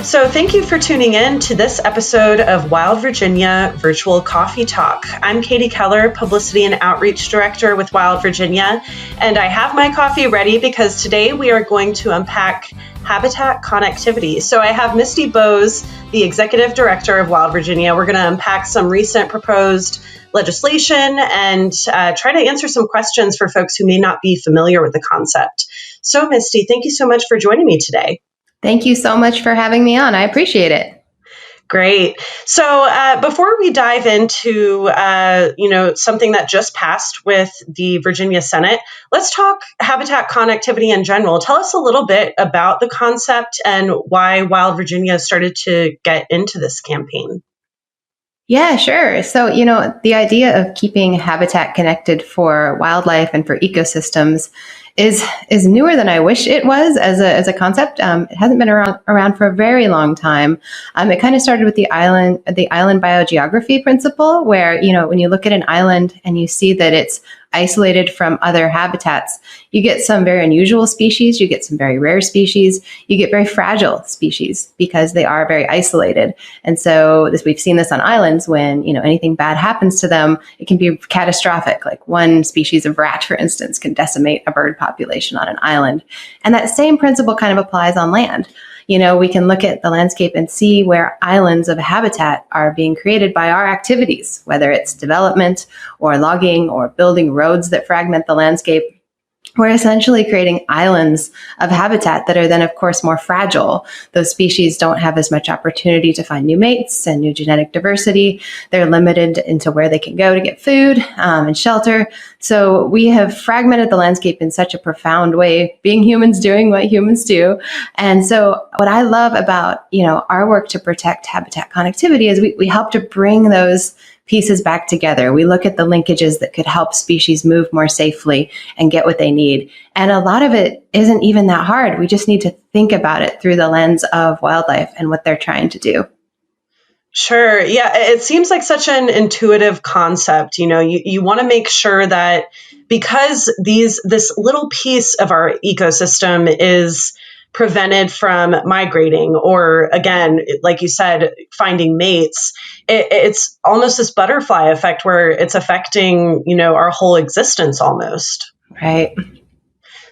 So thank you for tuning in to this episode of Wild Virginia Virtual Coffee Talk. I'm Katie Keller, Publicity and Outreach Director with Wild Virginia, and I have my coffee ready because today we are going to unpack habitat connectivity. So I have Misty Boos, the Executive Director of Wild Virginia. We're going to unpack some recent proposed legislation and try to answer some questions for folks who may not be familiar with the concept. So Misty, thank you so much for joining me today. Thank you so much for having me on. I appreciate it. Great. So before we dive into, something that just passed with the Virginia Senate, let's talk habitat connectivity in general. Tell us a little bit about the concept and why Wild Virginia started to get into this campaign. Yeah, sure. So, the idea of keeping habitat connected for wildlife and for ecosystems is newer than I wish it was as a concept. It hasn't been around for a very long time. It kind of started with the island biogeography principle, where, when you look at an island and you see that it's isolated from other habitats, you get some very unusual species, you get some very rare species, you get very fragile species because they are very isolated. And so we've seen this on islands when, anything bad happens to them, it can be catastrophic. Like one species of rat, for instance, can decimate a bird population on an island. And that same principle kind of applies on land. We can look at the landscape and see where islands of habitat are being created by our activities, whether it's development or logging or building roads that fragment the landscape. We're essentially creating islands of habitat that are then, of course, more fragile. Those species don't have as much opportunity to find new mates and new genetic diversity. They're limited into where they can go to get food and shelter. So we have fragmented the landscape in such a profound way, being humans doing what humans do. And so what I love about, our work to protect habitat connectivity is we help to bring those pieces back together. We look at the linkages that could help species move more safely and get what they need. And a lot of it isn't even that hard. We just need to think about it through the lens of wildlife and what they're trying to do. Sure. Yeah, it seems like such an intuitive concept. You want to make sure that because this little piece of our ecosystem is prevented from migrating or, again, like you said, finding mates, it's almost this butterfly effect where it's affecting, our whole existence almost. Right.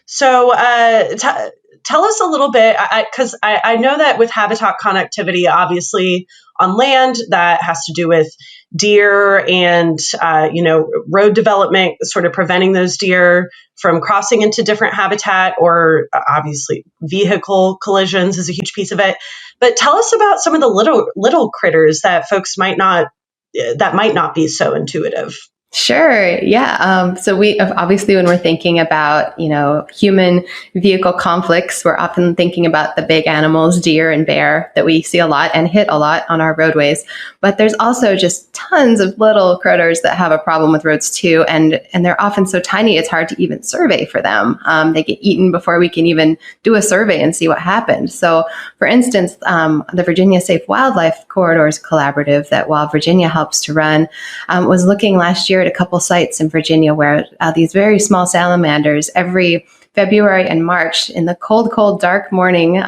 So tell us a little bit, because I know that with habitat connectivity, obviously on land, that has to do with deer and, road development, sort of preventing those deer from crossing into different habitat, or obviously vehicle collisions is a huge piece of it. But tell us about some of the little critters that folks might not be so intuitive. Sure. Yeah. So we obviously, when we're thinking about, human vehicle conflicts, we're often thinking about the big animals, deer and bear, that we see a lot and hit a lot on our roadways. But there's also just tons of little critters that have a problem with roads too. And they're often so tiny, it's hard to even survey for them. They get eaten before we can even do a survey and see what happened. So for instance, the Virginia Safe Wildlife Corridors Collaborative that Wild Virginia helps to run was looking last year at a couple sites in Virginia where these very small salamanders every February and March in the cold, dark morning,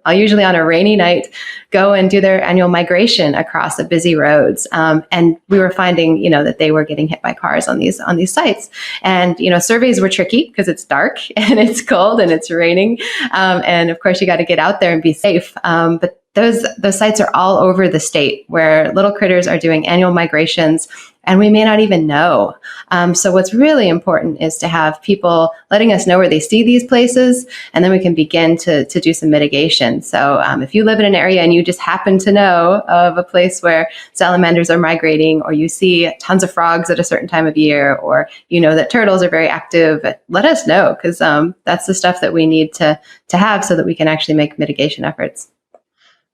usually on a rainy night, go and do their annual migration across the busy roads. And we were finding, that they were getting hit by cars on these sites. And, surveys were tricky because it's dark and it's cold and it's raining. And of course, you got to get out there and be safe. But those sites are all over the state where little critters are doing annual migrations, and we may not even know. So what's really important is to have people letting us know where they see these places, and then we can begin to do some mitigation. So if you live in an area and you just happen to know of a place where salamanders are migrating, or you see tons of frogs at a certain time of year, or that turtles are very active, let us know, because that's the stuff that we need to have so that we can actually make mitigation efforts.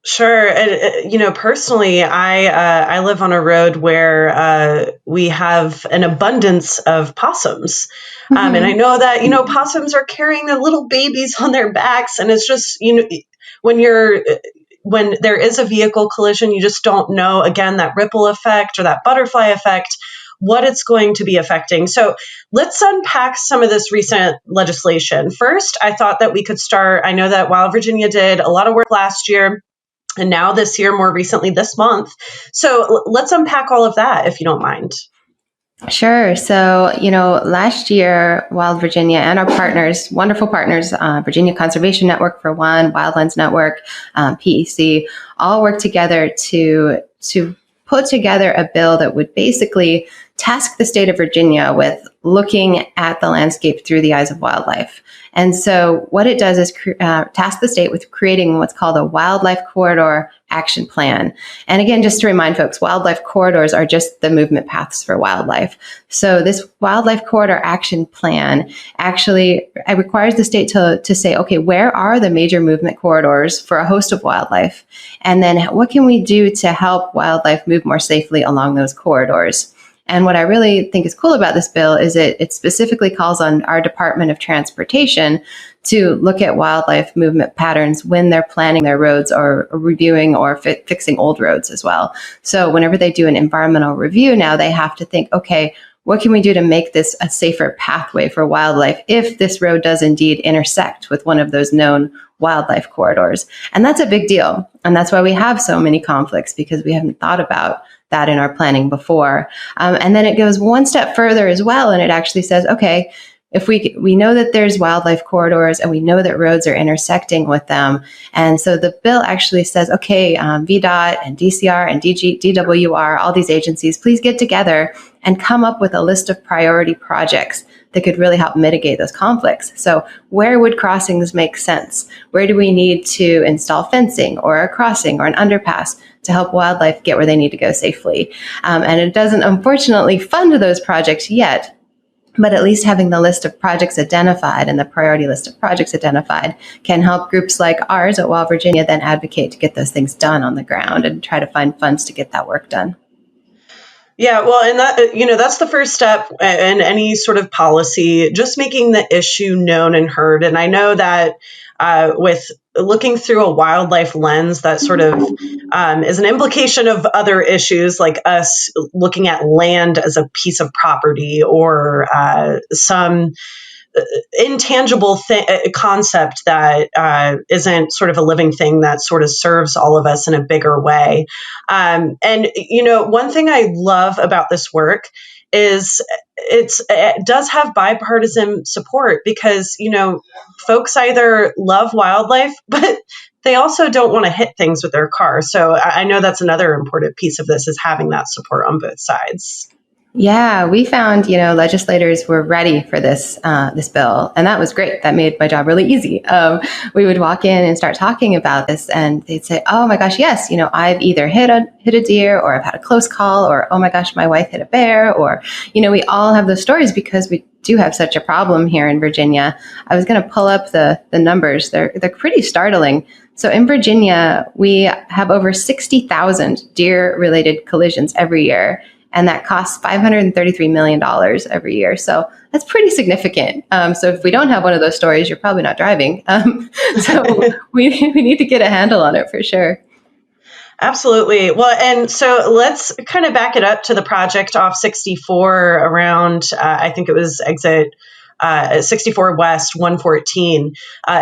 Sure. And, personally, I live on a road where we have an abundance of possums. And I know that, possums are carrying their little babies on their backs. And it's just, when there is a vehicle collision, you just don't know, again, that ripple effect or that butterfly effect, what it's going to be affecting. So let's unpack some of this recent legislation. First, I thought that we could start, I know that Wild Virginia did a lot of work last year and now this year, more recently this month. So let's unpack all of that, if you don't mind. Sure. So, last year, Wild Virginia and our partners, wonderful partners, Virginia Conservation Network for one, Wildlands Network, PEC, all worked together to put together a bill that would basically task the state of Virginia with looking at the landscape through the eyes of wildlife. And so what it does is task the state with creating what's called a wildlife corridor action plan. And again, just to remind folks, wildlife corridors are just the movement paths for wildlife. So this wildlife corridor action plan actually requires the state to say, okay, where are the major movement corridors for a host of wildlife? And then what can we do to help wildlife move more safely along those corridors? And what I really think is cool about this bill is it specifically calls on our Department of Transportation to look at wildlife movement patterns when they're planning their roads or reviewing or fixing old roads as well. So whenever they do an environmental review now, they have to think, okay, what can we do to make this a safer pathway for wildlife if this road does indeed intersect with one of those known wildlife corridors? And that's a big deal. And that's why we have so many conflicts, because we haven't thought about that in our planning before. And then it goes one step further as well. And it actually says, okay, if we know that there's wildlife corridors and we know that roads are intersecting with them. And so the bill actually says, okay, VDOT and DCR and DWR, all these agencies, please get together and come up with a list of priority projects that could really help mitigate those conflicts. So where would crossings make sense? Where do we need to install fencing or a crossing or an underpass to help wildlife get where they need to go safely? And it doesn't, unfortunately, fund those projects yet, but at least having the list of projects identified and the priority list of projects identified can help groups like ours at Wild Virginia then advocate to get those things done on the ground and try to find funds to get that work done. Yeah, well, and that's the first step in any sort of policy, just making the issue known and heard. And I know that with looking through a wildlife lens, that sort of is an implication of other issues, like us looking at land as a piece of property or some intangible concept that isn't sort of a living thing that sort of serves all of us in a bigger way. And one thing I love about this work is it does have bipartisan support, because folks either love wildlife, but they also don't want to hit things with their car. So I know that's another important piece of this, is having that support on both sides. Yeah, we found, legislators were ready for this bill, and that was great. That made my job really easy. We would walk in and start talking about this, and they'd say, "Oh my gosh, yes, I've either hit a deer, or I've had a close call, or oh my gosh, my wife hit a bear," or we all have those stories because we do have such a problem here in Virginia. I was going to pull up the numbers. They're pretty startling. So in Virginia, we have over 60,000 deer-related collisions every year. And that costs $533 million every year. So that's pretty significant. So if we don't have one of those stories, you're probably not driving. So we need to get a handle on it for sure. Absolutely. Well, and so let's kind of back it up to the project off 64 around, I think it was exit 64 West 114,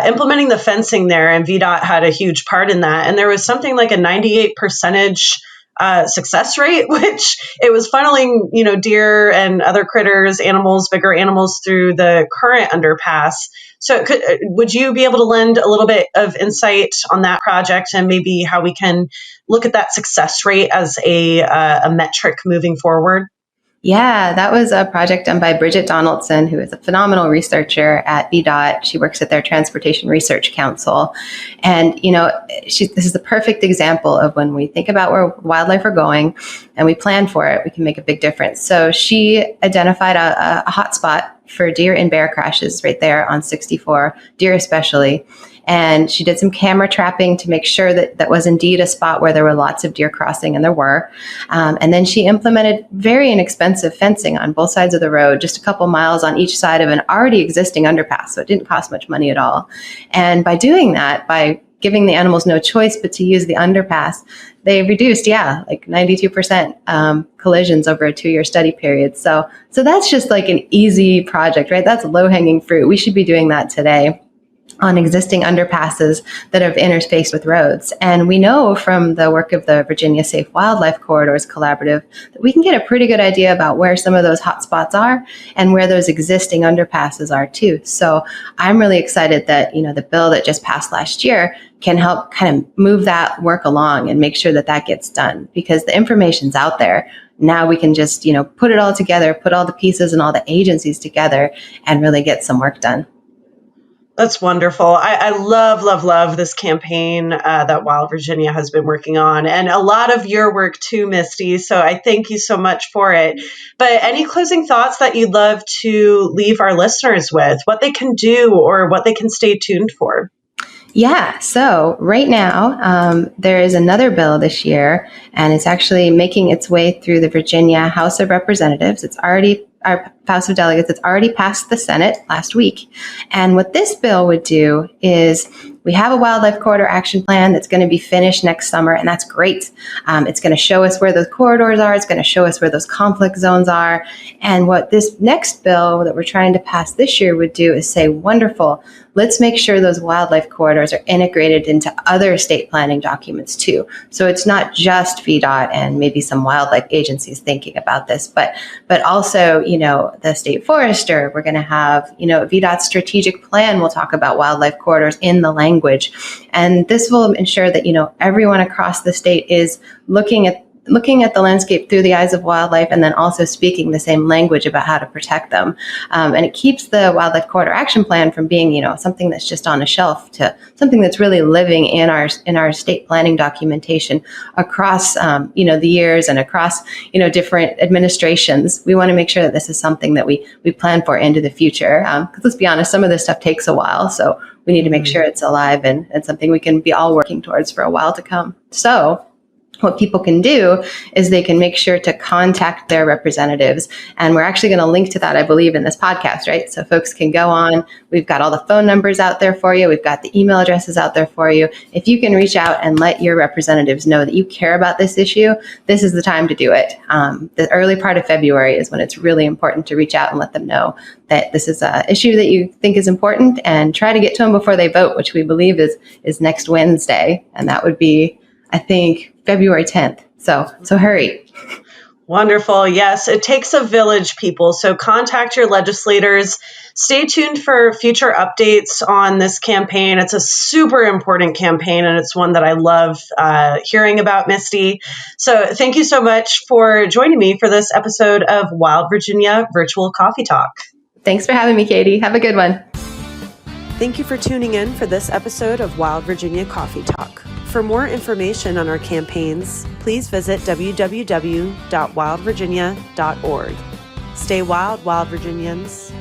implementing the fencing there, and VDOT had a huge part in that. And there was something like a 98% success rate, which it was funneling, deer and other critters, animals, bigger animals through the current underpass. So would you be able to lend a little bit of insight on that project and maybe how we can look at that success rate as a metric moving forward? Yeah, that was a project done by Bridget Donaldson, who is a phenomenal researcher at VDOT. She works at their Transportation Research Council. And, this is the perfect example of when we think about where wildlife are going and we plan for it, we can make a big difference. So she identified a hot spot for deer and bear crashes right there on 64, deer especially. And she did some camera trapping to make sure that that was indeed a spot where there were lots of deer crossing, and there were. And then she implemented very inexpensive fencing on both sides of the road, just a couple miles on each side of an already existing underpass. So it didn't cost much money at all. And by doing that, by giving the animals no choice but to use the underpass, they reduced, like 92% collisions over a 2-year study period. So that's just like an easy project, right? That's low-hanging fruit. We should be doing that today. on existing underpasses that have interspaced with roads. And we know from the work of the Virginia Safe Wildlife Corridors Collaborative that we can get a pretty good idea about where some of those hot spots are and where those existing underpasses are too. So I'm really excited that, the bill that just passed last year can help kind of move that work along and make sure that that gets done, because the information's out there. Now we can just, put it all together, put all the pieces and all the agencies together and really get some work done. That's wonderful. I love, love, love this campaign that Wild Virginia has been working on, and a lot of your work too, Misty. So I thank you so much for it. But any closing thoughts that you'd love to leave our listeners with, what they can do or what they can stay tuned for? Yeah, so right now there is another bill this year, and it's actually making its way through the Virginia House of Representatives. Our House of Delegates, it's already passed the Senate last week. And what this bill would do is we have a wildlife corridor action plan that's going to be finished next summer, and that's great. It's going to show us where those corridors are. It's going to show us where those conflict zones are. And what this next bill that we're trying to pass this year would do is say, wonderful, let's make sure those wildlife corridors are integrated into other state planning documents too. So it's not just VDOT and maybe some wildlife agencies thinking about this, but also, the state forester. We're going to have, VDOT's strategic plan will talk about wildlife corridors in the language. And this will ensure that, everyone across the state is looking at the landscape through the eyes of wildlife and then also speaking the same language about how to protect them. And it keeps the Wildlife Corridor Action Plan from being, something that's just on a shelf to something that's really living in our state planning documentation across, the years and across, different administrations. We want to make sure that this is something that we plan for into the future. Because let's be honest, some of this stuff takes a while. So we need to make sure it's alive and something we can be all working towards for a while to come. So what people can do is they can make sure to contact their representatives. And we're actually going to link to that, I believe, in this podcast, right? So folks can go on. We've got all the phone numbers out there for you. We've got the email addresses out there for you. If you can reach out and let your representatives know that you care about this issue, this is the time to do it. The early part of February is when it's really important to reach out and let them know that this is an issue that you think is important, and try to get to them before they vote, which we believe is next Wednesday. And that would be, I think, February 10th. So hurry. Wonderful. Yes, it takes a village, people. So contact your legislators. Stay tuned for future updates on this campaign. It's a super important campaign, and it's one that I love hearing about, Misty. So thank you so much for joining me for this episode of Wild Virginia Virtual Coffee Talk. Thanks for having me, Katie. Have a good one. Thank you for tuning in for this episode of Wild Virginia Coffee Talk. For more information on our campaigns, please visit www.wildvirginia.org. Stay wild, Wild Virginians.